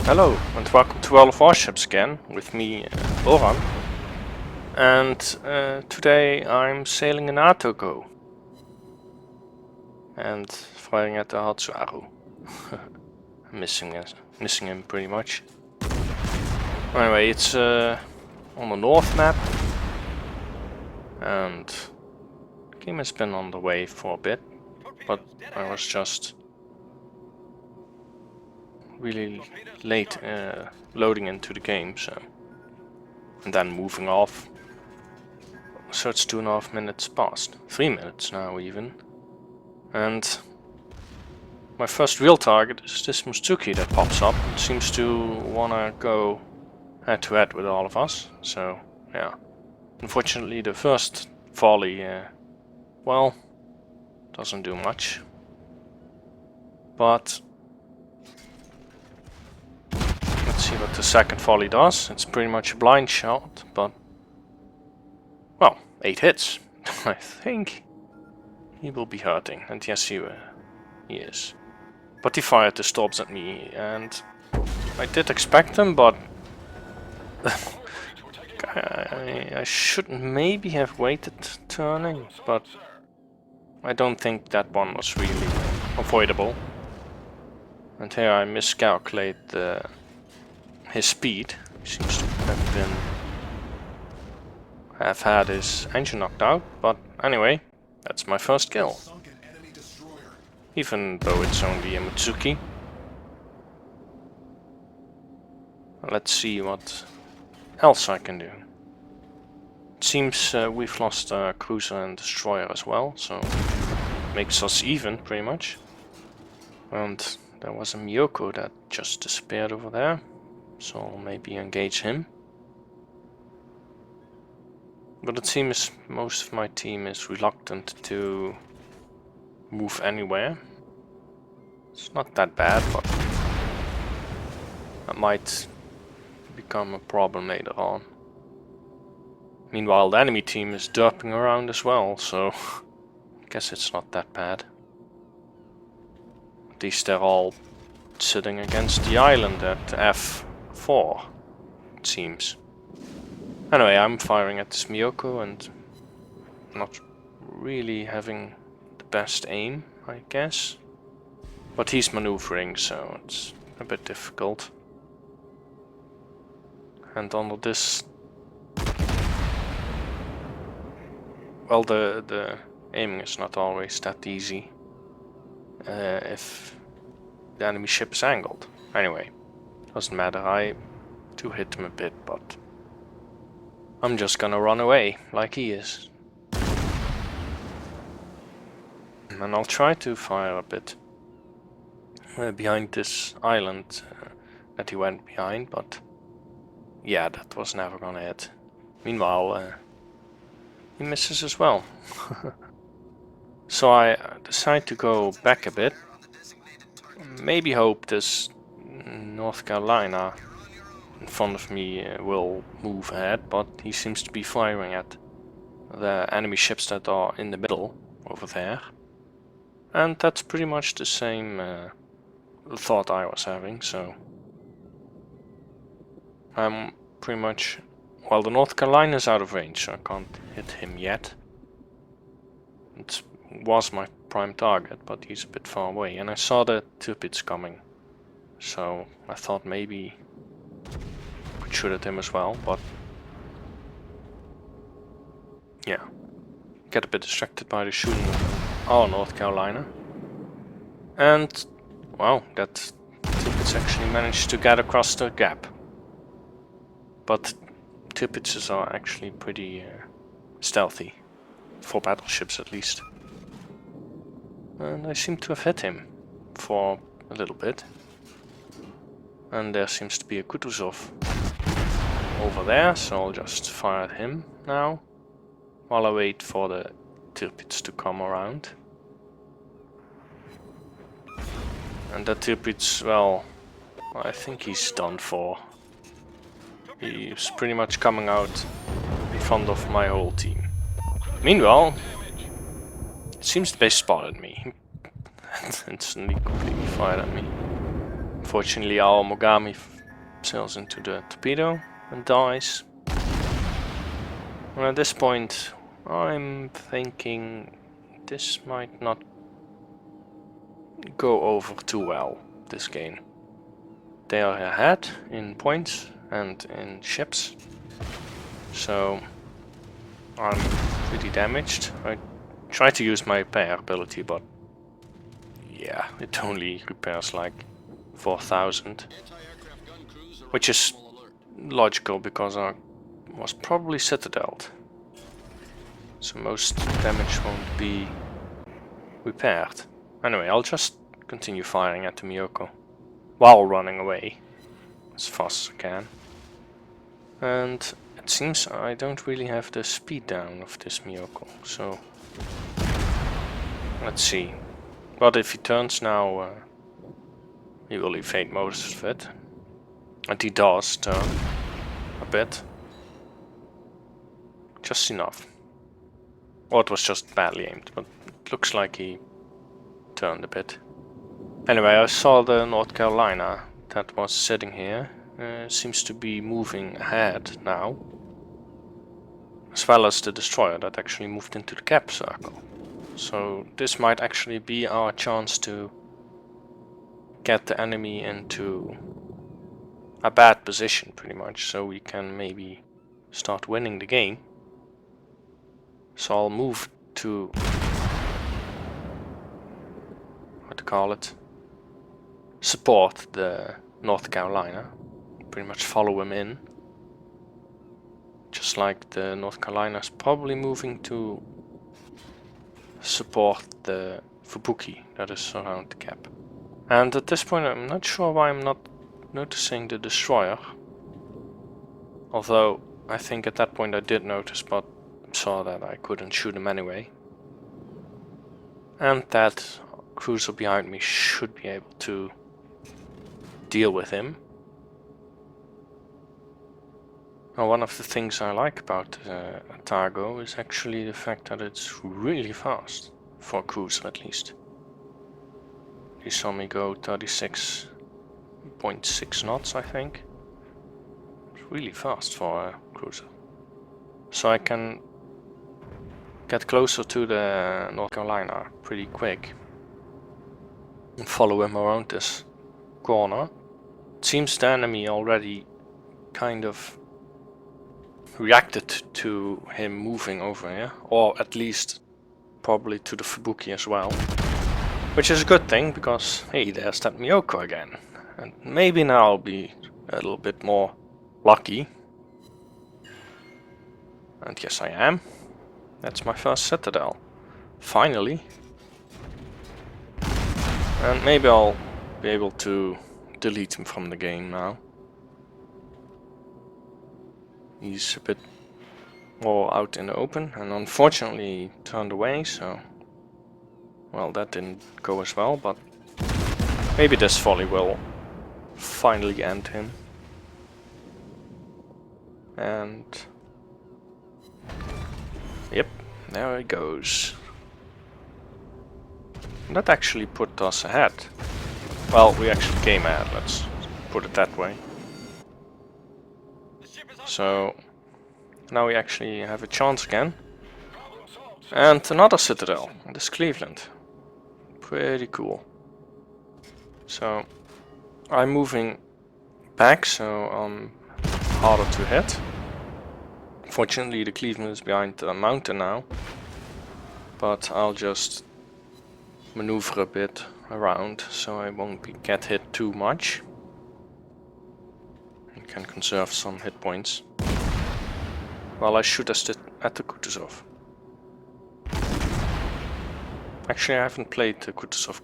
Hello and welcome to World of Warships again with me, Loran. And today I'm sailing in Atago and firing at the Hatsuaru. I'm missing him pretty much. Anyway, it's on the north map, and the game has been on the way for a bit, but I was just really late loading into the game, and then moving off. So it's 2.5 minutes past, 3 minutes now even, and my first real target is this Mustuki that pops up. It seems to wanna go head to head with all of us. So yeah, unfortunately the first volley, well, doesn't do much, but let's see what the second volley does. It's pretty much a blind shot, but well, 8 hits. I think he will be hurting, and yes, he is. But he fired the stops at me, and I did expect them, but I should maybe have waited turning, but I don't think that one was really avoidable. And here I miscalculate his speed. He seems to have had his engine knocked out, but anyway, that's my first kill. Even though it's only a Mitsuki. Let's see what else I can do. It seems we've lost a cruiser and destroyer as well, so makes us even pretty much. And there was a Miyoko that just disappeared over there, so I'll maybe engage him. But it seems most of my team is reluctant to move anywhere. It's not that bad, but that might become a problem later on. Meanwhile, the enemy team is derping around as well, so I guess it's not that bad. At least they're all sitting against the island at F4, it seems. Anyway, I'm firing at this Miyoko and not really having the best aim, I guess. But he's maneuvering, so it's a bit difficult. And under this, well, the aiming is not always that easy if the enemy ship is angled. Anyway, doesn't matter. I do hit him a bit, but I'm just gonna run away like he is. And I'll try to fire a bit behind this island that he went behind, but yeah, that was never gonna hit. Meanwhile, he misses as well. So I decide to go back a bit. Maybe hope this North Carolina in front of me will move ahead, but he seems to be firing at the enemy ships that are in the middle over there. And that's pretty much the same thought I was having, so I'm pretty much, well, the North Carolina is out of range, so I can't hit him yet. It was my prime target, but he's a bit far away, and I saw the Tirpitz coming, so I thought maybe I could shoot at him as well, but yeah, get a bit distracted by the shooting of our North Carolina. And wow, that Tirpitz actually managed to get across the gap. But Tirpitzes are actually pretty stealthy, for battleships at least. And I seem to have hit him for a little bit. And there seems to be a Kutuzov over there, so I'll just fire at him now, while I wait for the Tirpitz to come around. And that Tirpitz, well, I think he's done for. He's pretty much coming out in front of my whole team. Meanwhile, it seems they spotted me and instantly completely fired at me. Unfortunately, our Mogami sails into the torpedo and dies. And at this point, I'm thinking this might not go over too well, this game. They are ahead in points and in ships, so I'm pretty damaged. I tried to use my repair ability, but yeah, it only repairs like 4,000, which is logical because I was probably citadeled, so most damage won't be repaired. Anyway, I'll just continue firing at the Miyoko while running away as fast as I can. And it seems I don't really have the speed down of this Miyoko, so let's see. But if he turns now, he will evade most of it. And he does turn a bit. Just enough. Or it was just badly aimed, but it looks like he turned a bit. Anyway, I saw the North Carolina that was sitting here. Seems to be moving ahead now. As well as the destroyer that actually moved into the cap circle. So this might actually be our chance to get the enemy into a bad position pretty much, so we can maybe start winning the game. So I'll move to, what to call it, support the North Carolina, pretty much follow him in. Just like the North Carolina is probably moving to support the Fubuki that is around the cap. And at this point I'm not sure why I'm not noticing the destroyer. Although I think at that point I did notice, but saw that I couldn't shoot him anyway. And that cruiser behind me should be able to deal with him. Now, one of the things I like about Atago is actually the fact that it's really fast, for a cruiser at least. You saw me go 36.6 knots, I think. It's really fast for a cruiser. So I can get closer to the North Carolina pretty quick and follow him around this corner. It seems the enemy already kind of reacted to him moving over here, or at least probably to the Fubuki as well, which is a good thing because hey, there's that Miyoko again, and maybe now I'll be a little bit more lucky. And yes, I am. That's my first citadel, finally, and maybe I'll be able to delete him from the game now. He's a bit more out in the open, and unfortunately he turned away, so well, that didn't go as well, but maybe this volley will finally end him. And yep, there he goes. That actually put us ahead. Well, we actually came ahead, let's put it that way. So now we actually have a chance again. And another citadel, this Cleveland. Pretty cool. So I'm moving back, so I'm harder to hit. Fortunately the Cleveland is behind the mountain now. But I'll just maneuver a bit around so I won't get hit too much. Can conserve some hit points while I shoot at the Kutuzov. Actually, I haven't played the Kutuzov.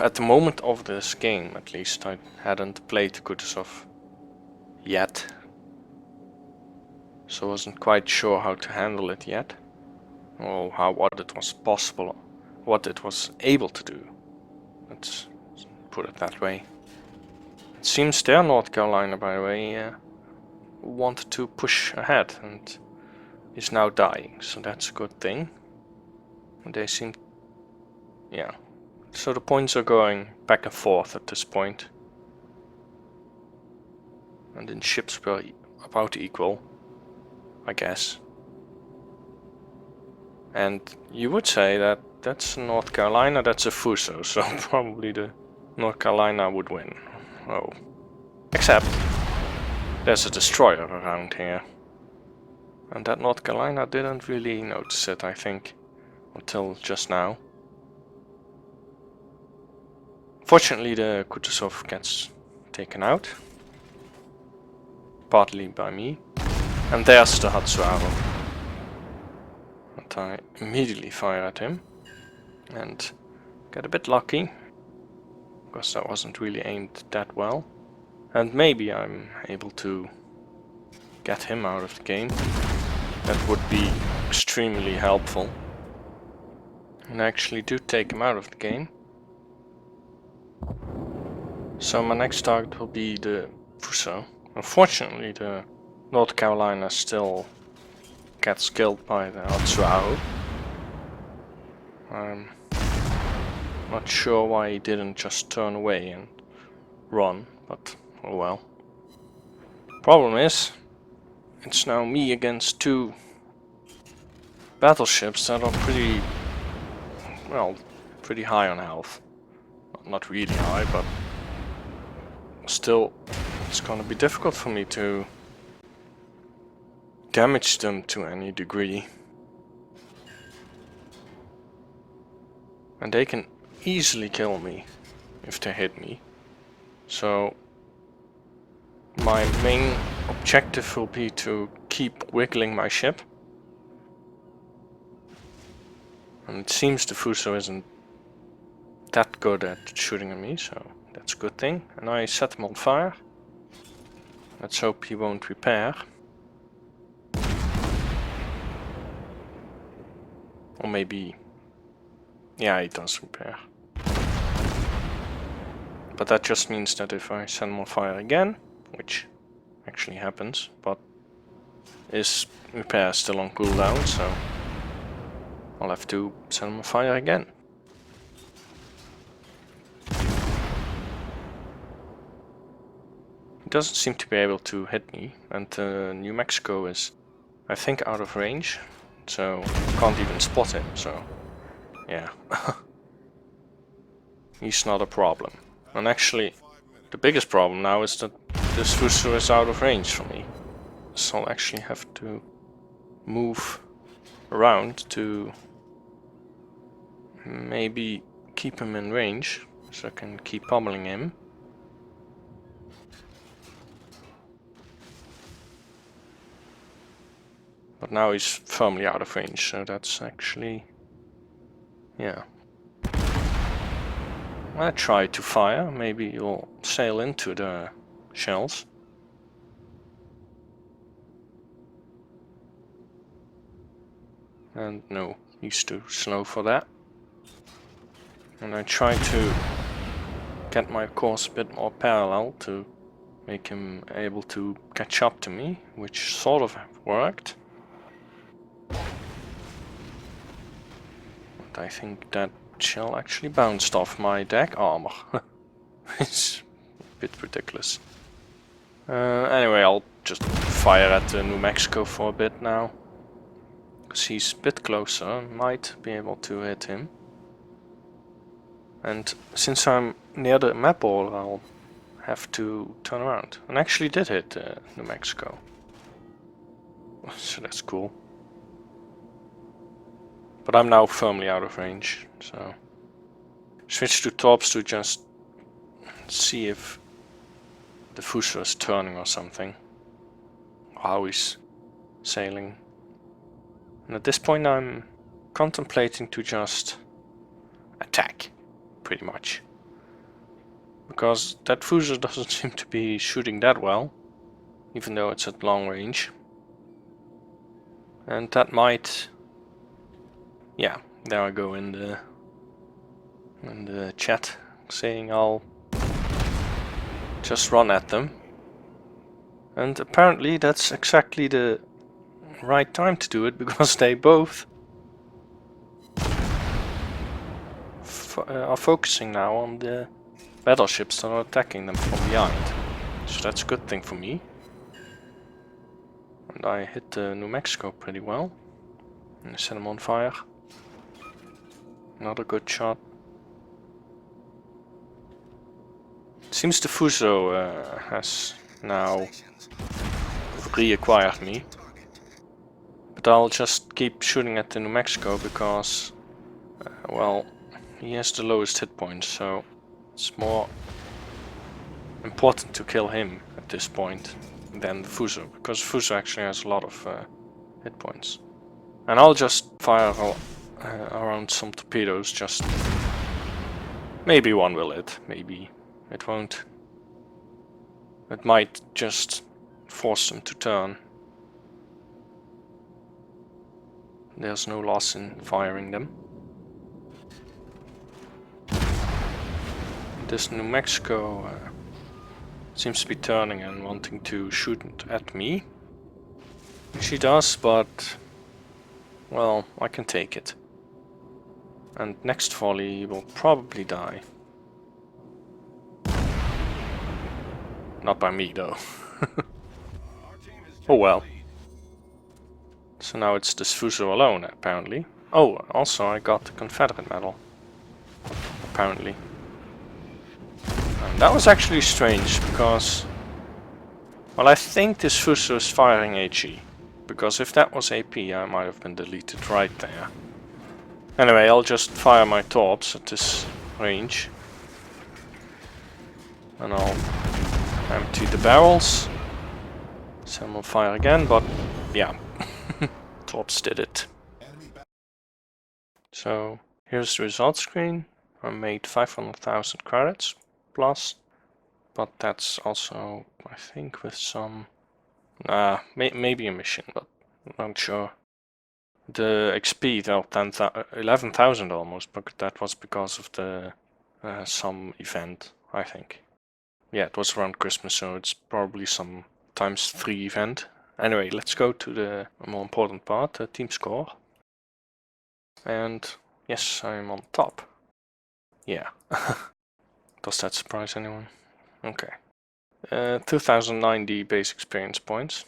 At the moment of this game, at least, I hadn't played the Kutuzov yet, so I wasn't quite sure how to handle it yet, or what it was possible, what it was able to do. Let's put it that way. It seems their North Carolina, by the way, wanted to push ahead and is now dying, so that's a good thing. They seem, yeah. So the points are going back and forth at this point. and then ships were about equal, I guess. And you would say that that's North Carolina, that's a Fuso, so probably the North Carolina would win. Oh. Except there's a destroyer around here. And that North Carolina didn't really notice it, I think, until just now. Fortunately, the Kutuzov gets taken out. Partly by me. And there's the Hatsuharu. And I immediately fire at him. And get a bit lucky. Because that wasn't really aimed that well. And maybe I'm able to get him out of the game. That would be extremely helpful. And I actually do take him out of the game. So my next target will be the Fuso. Unfortunately, the North Carolina still gets killed by the Hatsuharu. I'm not sure why he didn't just turn away and run, but oh well. Problem is, it's now me against two battleships that are pretty, well, pretty high on health. Not really high, but still, it's gonna be difficult for me to damage them to any degree. And they can easily kill me if they hit me. So my main objective will be to keep wiggling my ship. And it seems the Fuso isn't that good at shooting at me, so that's a good thing. And I set him on fire. Let's hope he won't repair. Or maybe... yeah, he does repair. But that just means that if I set him on fire again, which actually happens, but his repair is still on cooldown, so I'll have to set him on fire again. He doesn't seem to be able to hit me, and New Mexico is, I think, out of range, so I can't even spot him, so yeah. He's not a problem. And actually, the biggest problem now is that this Fuso is out of range for me. So I'll actually have to move around to maybe keep him in range, so I can keep pummeling him. But now he's firmly out of range, so that's actually... yeah. I try to fire, maybe you'll sail into the shells. And no, he's too slow for that. And I try to get my course a bit more parallel to make him able to catch up to me, which sort of worked. But I think that shell actually bounced off my deck armor. It's a bit ridiculous. Anyway, I'll just fire at New Mexico for a bit now. Because he's a bit closer, might be able to hit him. And since I'm near the map border, I'll have to turn around. And actually did hit New Mexico. So that's cool. But I'm now firmly out of range, so switch to torps to just see if the Fuso is turning or something, or how he's sailing. And at this point I'm contemplating to just attack, pretty much. Because that Fuso doesn't seem to be shooting that well, even though it's at long range. And that might... yeah, there I go in the chat saying I'll just run at them. And apparently that's exactly the right time to do it, because they both are focusing now on the battleships that are attacking them from behind. So that's a good thing for me. And I hit New Mexico pretty well. And set him on fire. Another good shot. Seems the Fuso has now reacquired me. But I'll just keep shooting at the New Mexico because, well, he has the lowest hit points, so it's more important to kill him at this point than the Fuso, because Fuso actually has a lot of hit points. And I'll just fire around some torpedoes, just maybe one will hit, maybe it won't. It might just force them to turn. There's no loss in firing them. This New Mexico seems to be turning and wanting to shoot at me. She does, but well, I can take it. And next volley will probably die. Not by me though. Oh well. So now it's this Fuso alone apparently. Oh, also I got the Confederate medal. Apparently. And that was actually strange because, well, I think this Fuso is firing HE. Because if that was AP, I might have been deleted right there. Anyway, I'll just fire my torps at this range. And I'll empty the barrels. Set them on fire again, but yeah. Torps did it. So, here's the results screen. I made 500,000 credits plus. But that's also, I think, with some... maybe a mission, but I'm not sure. The XP, though, 11,000 almost, but that was because of the some event, I think. Yeah, it was around Christmas, so it's probably some ×3 event. Anyway, let's go to the more important part, the team score. And yes, I'm on top. Yeah. Does that surprise anyone? Okay. 2090 base experience points,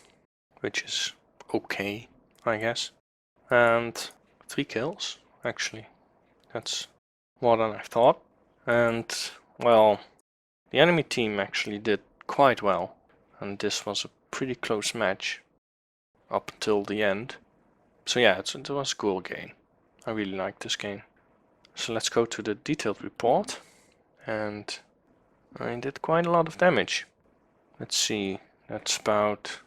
which is okay, I guess. And 3 kills, actually. That's more than I thought. And, well, the enemy team actually did quite well. And this was a pretty close match up until the end. So yeah, it was a cool game. I really liked this game. So let's go to the detailed report. And I did quite a lot of damage. Let's see, that's about...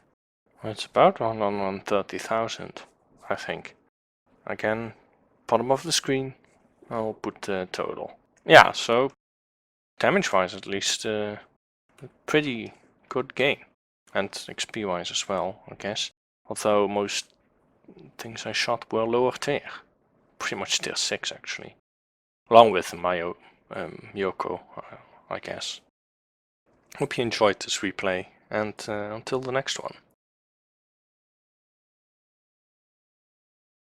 well, it's about 130,000, I think. Again, bottom of the screen, I'll put the total. Yeah, so damage-wise at least, a pretty good game. And XP-wise as well, I guess. Although most things I shot were lower tier. Pretty much tier 6 actually. Along with my Yoko, I guess. Hope you enjoyed this replay, and until the next one.